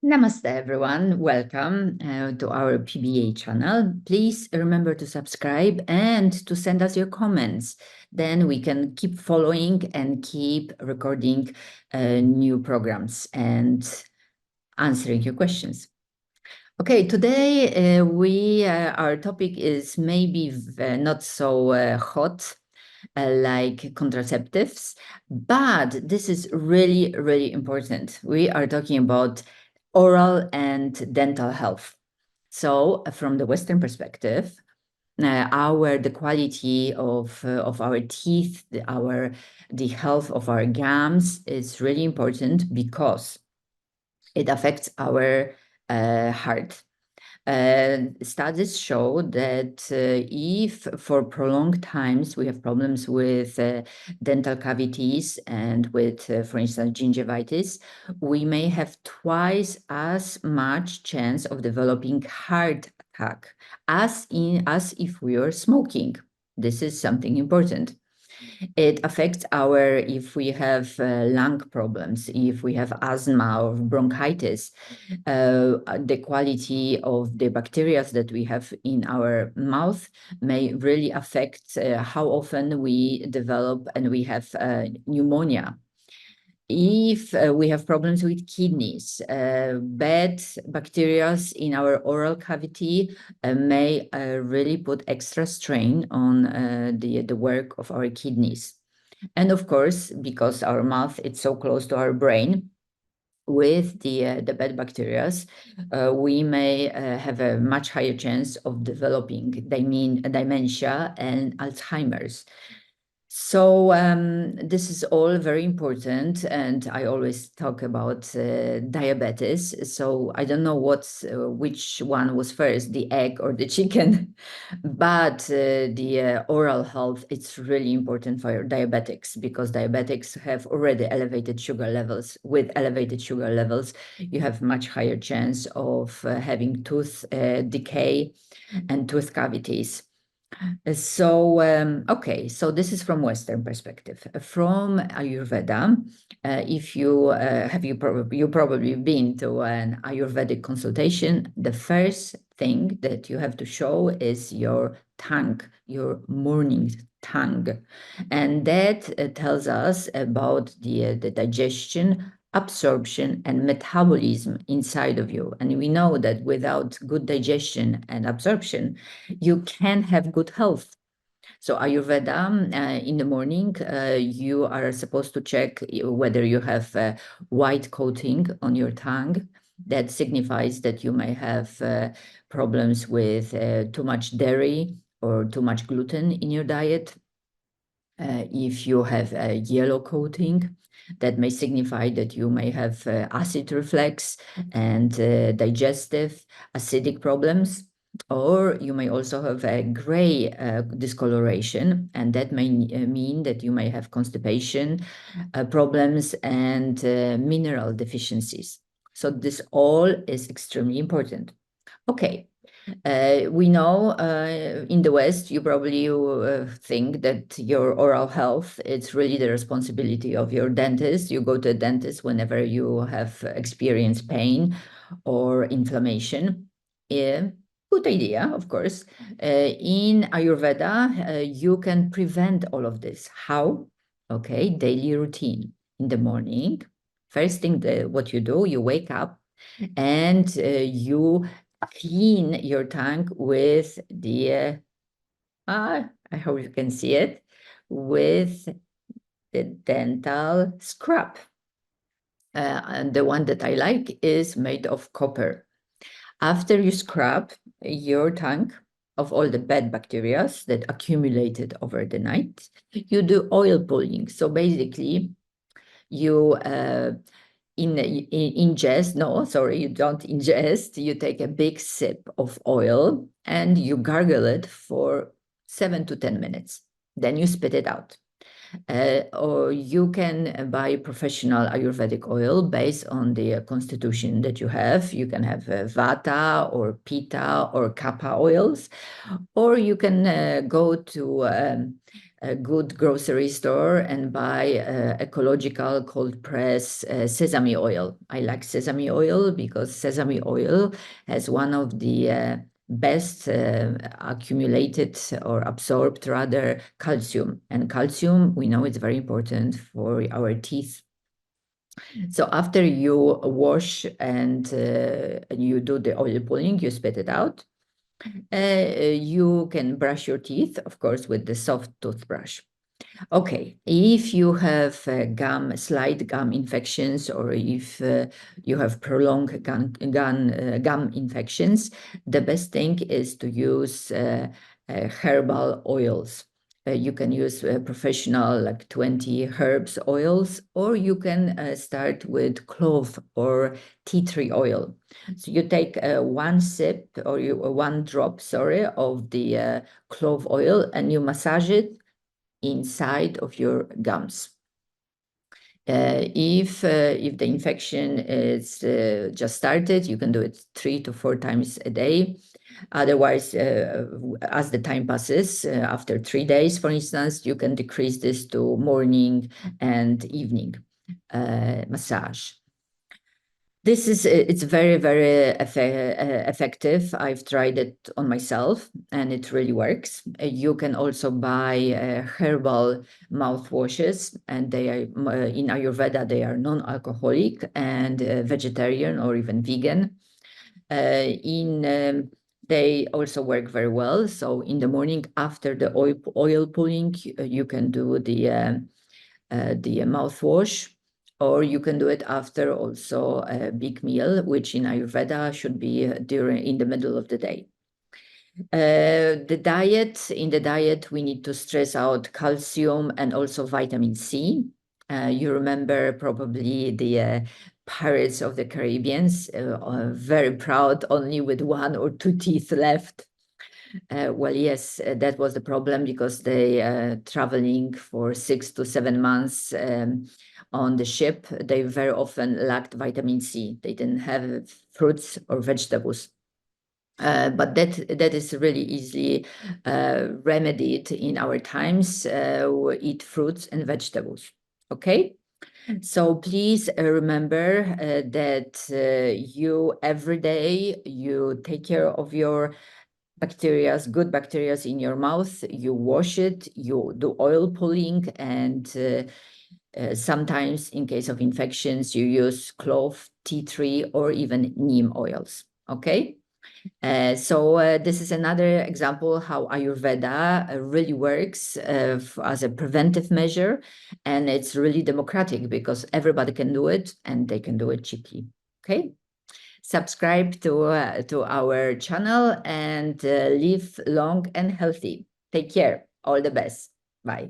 Namaste, everyone. Welcome to our PBA channel. Please remember to subscribe and to send us your comments. Then we can keep following and keep recording new programs and answering your questions. Okay, today our topic is maybe not so hot like contraceptives, but this is really, really important. We are talking about oral and dental health. So, from the Western perspective, the quality of our teeth, the health of our gums is really important because it affects our heart. Studies show that if for prolonged times we have problems with dental cavities and with, for instance, gingivitis, we may have twice as much chance of developing heart attack as if we were smoking. This is something important. It affects if we have lung problems, if we have asthma or bronchitis, the quality of the bacteria that we have in our mouth may really affect how often we develop and we have pneumonia. If we have problems with kidneys, bad bacteria in our oral cavity may really put extra strain on the work of our kidneys. And of course, because our mouth is so close to our brain, with the bad bacteria, we may have a much higher chance of developing dementia and Alzheimer's. So this is all very important, and I always talk about diabetes. So I don't know which one was first, the egg or the chicken, but the oral health, it's really important for diabetics because diabetics have already elevated sugar levels. With elevated sugar levels, you have much higher chance of having tooth decay and tooth cavities. Okay, so this is from Western perspective. From Ayurveda, if you you probably been to an Ayurvedic consultation, the first thing that you have to show is your tongue, your morning tongue, and that tells us about the digestion, absorption, and metabolism inside of you. And we know that without good digestion and absorption, you can have good health. So Ayurveda, in the morning, you are supposed to check whether you have white coating on your tongue. That signifies that you may have problems with too much dairy or too much gluten in your diet. If you have a yellow coating, that may signify that you may have acid reflux and digestive acidic problems. Or you may also have a gray discoloration, and that may mean that you may have constipation problems and mineral deficiencies. So this all is extremely important. Okay, we know in the West, you probably think that your oral health, it's really the responsibility of your dentist. You go to a dentist whenever you have experienced pain or inflammation. Good idea, of course. In Ayurveda, you can prevent all of this. How? Okay, daily routine. In the morning, first thing what you do, you wake up and you clean your tongue with I hope you can see it, with the dental scrub. And the one that I like is made of copper. After you scrub your tongue of all the bad bacteria that accumulated over the night, you do oil pulling. So basically, you ingest, no, sorry, you don't ingest, you take a big sip of oil and you gargle it for 7 to 10 minutes. Then you spit it out. Or you can buy professional Ayurvedic oil based on the constitution that you have. You can have Vata or Pitta or Kapha oils, or you can go to a good grocery store and buy ecological cold press sesame oil. I like sesame oil because sesame oil has one of the best accumulated or absorbed rather calcium. And calcium, we know it's very important for our teeth. So after you wash and you do the oil pulling, you spit it out. You can brush your teeth, of course, with the soft toothbrush. Okay, if you have slight gum infections, or if you have prolonged gum infections, the best thing is to use herbal oils. You can use professional, like 20 herbs oils, or you can start with clove or tea tree oil. So you take one sip or one drop, sorry, of the clove oil, and you massage it inside of your gums. If the infection is just started, you can do it 3 to 4 times a day. Otherwise, as the time passes, after 3 days, for instance, you can decrease this to morning and evening massage. It's very, very effective. I've tried it on myself and it really works. You can also buy herbal mouthwashes, and they are in Ayurveda, they are non-alcoholic and vegetarian or even vegan. They also work very well. So in the morning after the oil pulling, you can do the mouthwash, or you can do it after also a big meal, which in Ayurveda should be in the middle of the day. In the diet, we need to stress out calcium and also vitamin C. You remember probably the Pirates of the Caribbean, very proud, only with 1 or 2 teeth left. Well, yes, that was the problem, because they traveling for 6 to 7 months on the ship. They very often lacked vitamin C. They didn't have fruits or vegetables. But that is really easily remedied in our times. We eat fruits and vegetables. Okay. So please remember that you every day you take care of your good bacteria in your mouth. You wash it, you do oil pulling, and sometimes in case of infections, you use clove, tea tree, or even neem oils. Okay. So this is another example how Ayurveda really works as a preventive measure, and it's really democratic because everybody can do it and they can do it cheaply. Okay. Subscribe to our channel and live long and healthy. Take care. All the best. Bye.